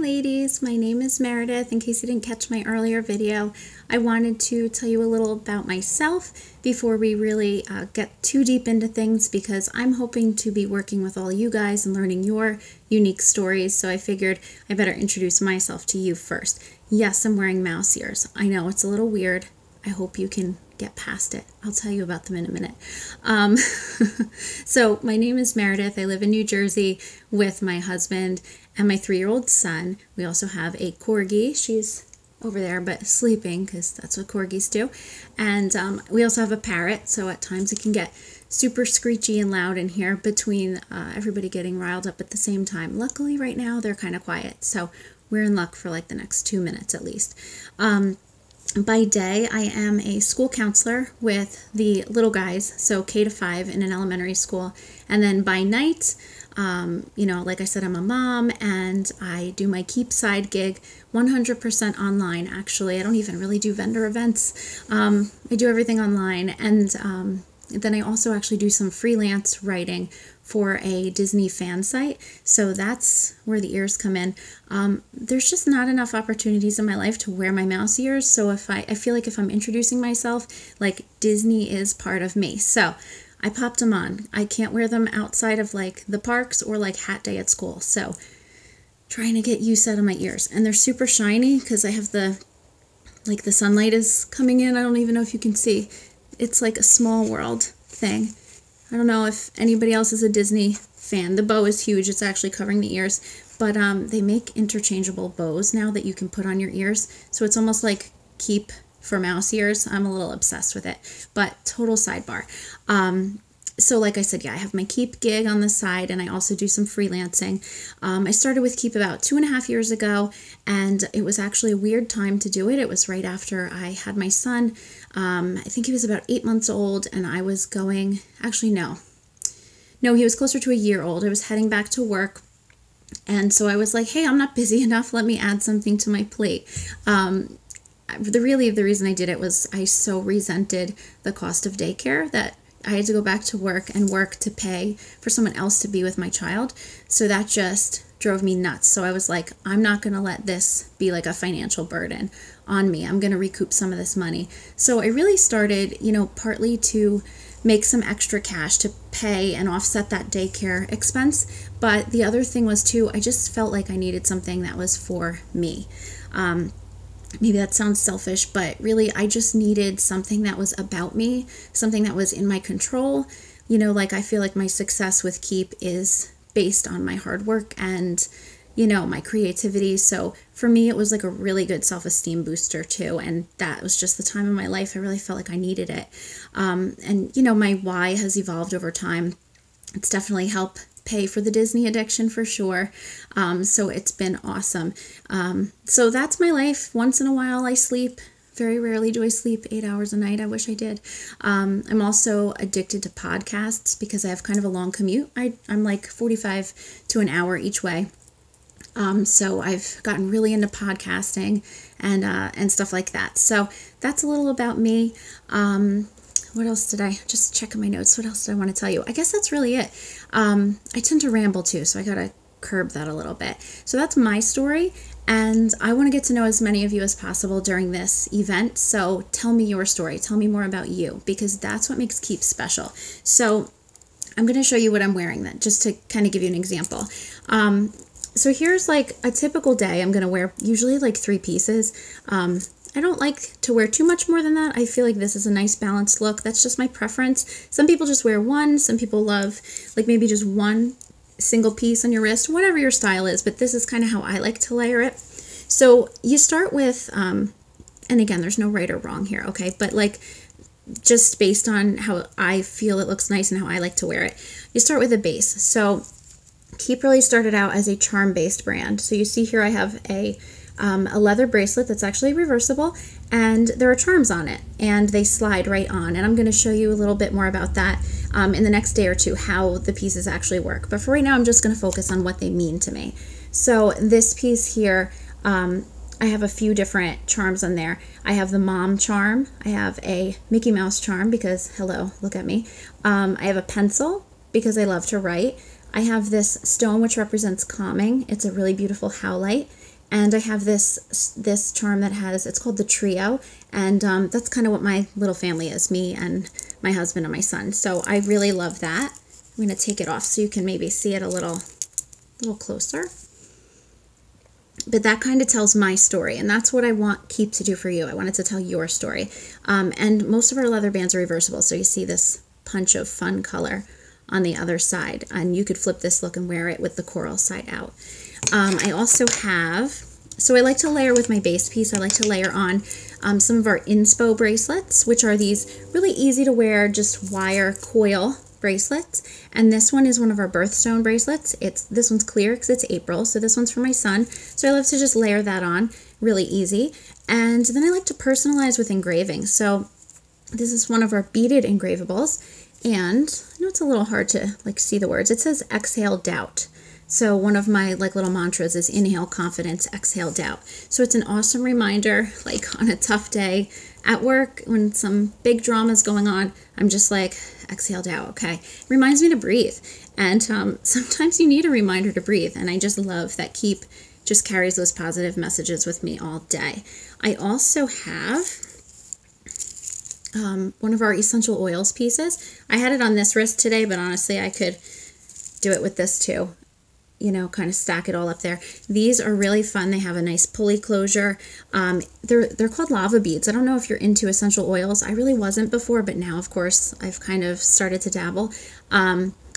ladies, my name is Meredith. In case you didn't catch my earlier video, I wanted to tell you a little about myself before we really get too deep into things, because I'm hoping to be working with all you guys and learning your unique stories, so I figured I better introduce myself to you first. Yes, I'm wearing mouse ears. I know it's a little weird. I hope you can get past it. I'll tell you about them in a minute. So my name is Meredith. I live in New Jersey with my husband and my 3-year-old son. We also have a corgi. She's over there but sleeping, because that's what corgis do. And we also have a parrot, so at times it can get super screechy and loud in here between everybody getting riled up at the same time. Luckily right now they're kind of quiet, so we're in luck for like the next 2 minutes at least. By day, I am a school counselor with the little guys, so K to 5 in an elementary school. And then by night, like I said, I'm a mom, and I do my Keep side gig 100% online. Actually, I don't even really do vendor events. I do everything online. And then I also actually do some freelance writing for a Disney fan site. So that's where the ears come in. There's just not enough opportunities in my life to wear my mouse ears. So if I feel like if I'm introducing myself, like Disney is part of me. So I popped them on. I can't wear them outside of like the parks or like hat day at school. So trying to get use out of my ears. And they're super shiny because I have the sunlight is coming in. I don't even know if you can see. It's like a small world thing. I don't know if anybody else is a Disney fan. The bow is huge. It's actually covering the ears. But they make interchangeable bows now that you can put on your ears. So it's almost like Keep for mouse ears. I'm a little obsessed with it. But total sidebar. So like I said, yeah, I have my Keep gig on the side, and I also do some freelancing. I started with Keep about 2.5 years ago, and it was actually a weird time to do it. It was right after I had my son. I think he was about 8 months old, and I was going, actually no, he was closer to a year old. I was heading back to work, and so I was like, hey, I'm not busy enough. Let me add something to my plate. The reason I did it was I so resented the cost of daycare that I had to go back to work and work to pay for someone else to be with my child. So that just drove me nuts. So I was like, I'm not going to let this be like a financial burden on me. I'm going to recoup some of this money. So I really started, partly to make some extra cash to pay and offset that daycare expense. But the other thing was too, I just felt like I needed something that was for me. Maybe that sounds selfish, but really I just needed something that was about me, something that was in my control. I feel like my success with Keep is based on my hard work and, my creativity. So for me, it was like a really good self-esteem booster too. And that was just the time in my life I really felt like I needed it. My why has evolved over time. It's definitely helped pay for the Disney addiction for sure. So it's been awesome. So that's my life. Once in a while I sleep. Very rarely do I sleep 8 hours a night. I wish I did. I'm also addicted to podcasts because I have kind of a long commute. I'm like 45 to an hour each way. So I've gotten really into podcasting and stuff like that. So that's a little about me. What else did I just check in my notes? What else did I want to tell you? I guess that's really it. I tend to ramble too, so I got to curb that a little bit. So that's my story, and I want to get to know as many of you as possible during this event. So tell me your story. Tell me more about you, because that's what makes Keep special. So I'm going to show you what I'm wearing then, just to kind of give you an example. So here's like a typical day. I'm going to wear usually like 3 pieces. I don't like to wear too much more than that. I feel like this is a nice balanced look. That's just my preference. Some people just wear one. Some people love like maybe just one single piece on your wrist, whatever your style is. But this is kind of how I like to layer it. So you start with, and again, there's no right or wrong here, okay? But like just based on how I feel it looks nice and how I like to wear it. You start with a base. So Keep really started out as a charm-based brand. So you see here I have a leather bracelet that's actually reversible, and there are charms on it, and they slide right on. And I'm going to show you a little bit more about that in the next day or two, how the pieces actually work. But for right now, I'm just going to focus on what they mean to me. So this piece here, I have a few different charms on there. I have the mom charm. I have a Mickey Mouse charm because, hello, look at me. I have a pencil because I love to write. I have this stone which represents calming. It's a really beautiful howlite. And I have this charm that has, it's called the Trio, and that's kind of what my little family is, me and my husband and my son. So I really love that. I'm going to take it off so you can maybe see it a little closer. But that kind of tells my story, and that's what I want Keep to do for you. I want it to tell your story. And most of our leather bands are reversible, so you see this punch of fun color on the other side, and you could flip this look and wear it with the coral side out. I also have, so I like to layer with my base piece. I like to layer on some of our inspo bracelets, which are these really easy to wear, just wire coil bracelets. And this one is one of our birthstone bracelets. This one's clear because it's April, so this one's for my son. So I love to just layer that on, really easy. And then I like to personalize with engraving. So this is one of our beaded engravables, and I know it's a little hard to see the words. It says exhale doubt. So one of my little mantras is inhale confidence, exhale doubt. So it's an awesome reminder, on a tough day at work when some big drama is going on, I'm just exhale doubt, okay? It reminds me to breathe. And sometimes you need a reminder to breathe. And I just love that Keep just carries those positive messages with me all day. I also have one of our essential oils pieces. I had it on this wrist today, but honestly, I could do it with this too. Kind of stack it all up there. These are really fun. They have a nice pulley closure. They're called lava beads. I don't know if you're into essential oils. I really wasn't before, but now, of course, I've kind of started to dabble.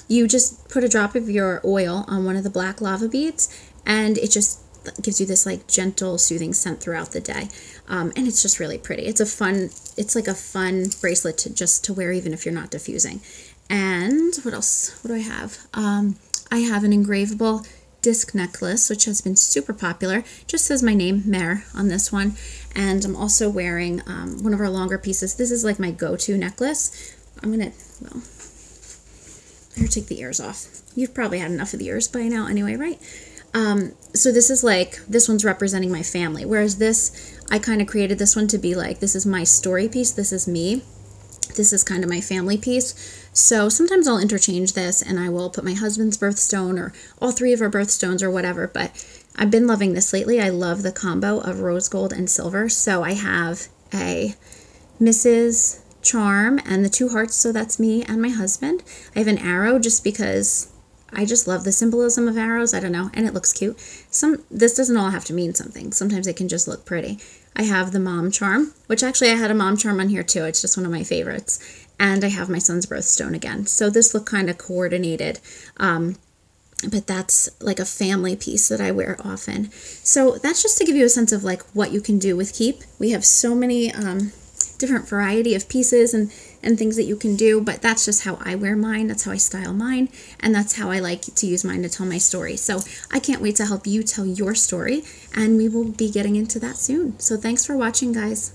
You just put a drop of your oil on one of the black lava beads, and it just gives you this gentle, soothing scent throughout the day. And it's just really pretty. It's like a fun bracelet to wear even if you're not diffusing. And what else? What do I have? I have an engravable disc necklace, which has been super popular. Just says my name, Mer, on this one. And I'm also wearing one of our longer pieces. This is my go-to necklace. I'm going to, here, take the ears off. You've probably had enough of the ears by now anyway, right? So this is this one's representing my family. Whereas this, I kind of created this one to be this is my story piece. This is me. This is kind of my family piece. So sometimes I'll interchange this and I will put my husband's birthstone or all three of our birthstones or whatever. But I've been loving this lately. I love the combo of rose gold and silver. So I have a Mrs. Charm and the two hearts. So that's me and my husband. I have an arrow just because I just love the symbolism of arrows. I don't know. And it looks cute. This doesn't all have to mean something. Sometimes it can just look pretty. I have the mom charm, which actually I had a mom charm on here too. It's just one of my favorites. And I have my son's birthstone again. So this look kind of coordinated. But that's a family piece that I wear often. So that's just to give you a sense of what you can do with Keep. We have so many different variety of pieces and things that you can do, but that's just how I wear mine. That's how I style mine, and that's how I like to use mine to tell my story. So I can't wait to help you tell your story, and we will be getting into that soon. So thanks for watching, guys.